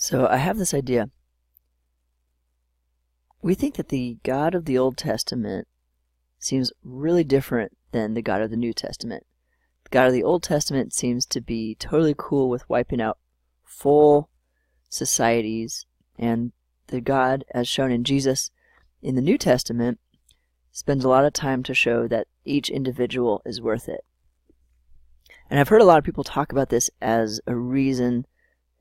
So I have this idea. We think that the God of the Old Testament seems really different than the God of the New Testament. The God of the Old Testament seems to be totally cool with wiping out full societies, and the God, as shown in Jesus in the New Testament, spends a lot of time to show that each individual is worth it. And I've heard a lot of people talk about this as a reason,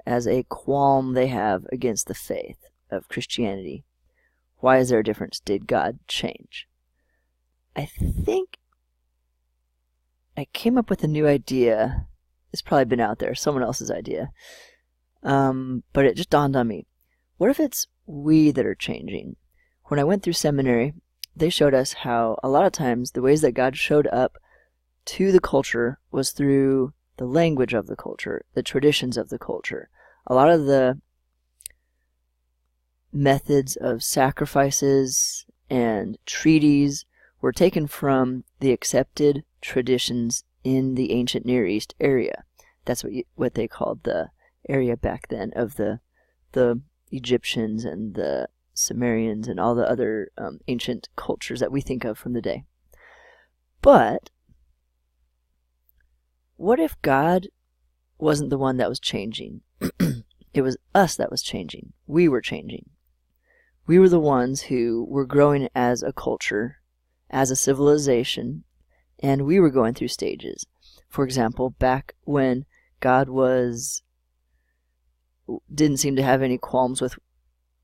as a qualm they have against the faith of Christianity. Why is there a difference? Did God change? I think I came up with a new idea. It's probably been out there, someone else's idea. But it just dawned on me. What if it's we that are changing? When I went through seminary, they showed us how a lot of times the ways that God showed up to the culture was through the language of the culture, the traditions of the culture. A lot of the methods of sacrifices and treaties were taken from the accepted traditions in the ancient Near East area. That's what they called the area back then of the Egyptians and the Sumerians and all the other ancient cultures that we think of from the day. But what if God wasn't the one that was changing? It was us that was changing. We were changing. We were the ones who were growing as a culture, as a civilization, and we were going through stages. For example, back when God didn't seem to have any qualms with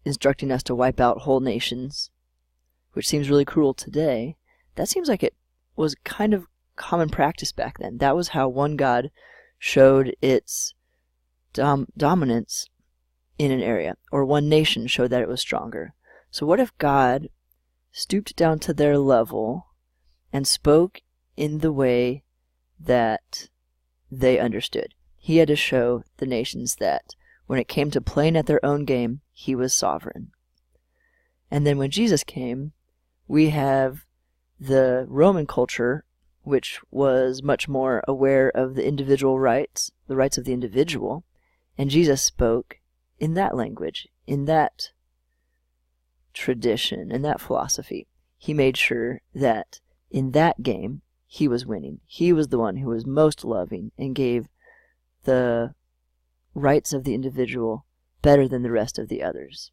instructing us to wipe out whole nations, which seems really cruel today, that seems like it was kind of common practice back then. That was how one God showed its dominance in an area, or one nation showed that it was stronger. So what if God stooped down to their level and spoke in the way that they understood? He had to show the nations that when it came to playing at their own game, he was sovereign. And then when Jesus came, we have the Roman culture, which was much more aware of the individual rights, the rights of the individual, and Jesus spoke in that language, in that tradition, in that philosophy. He made sure that in that game, he was winning. He was the one who was most loving and gave the rights of the individual better than the rest of the others.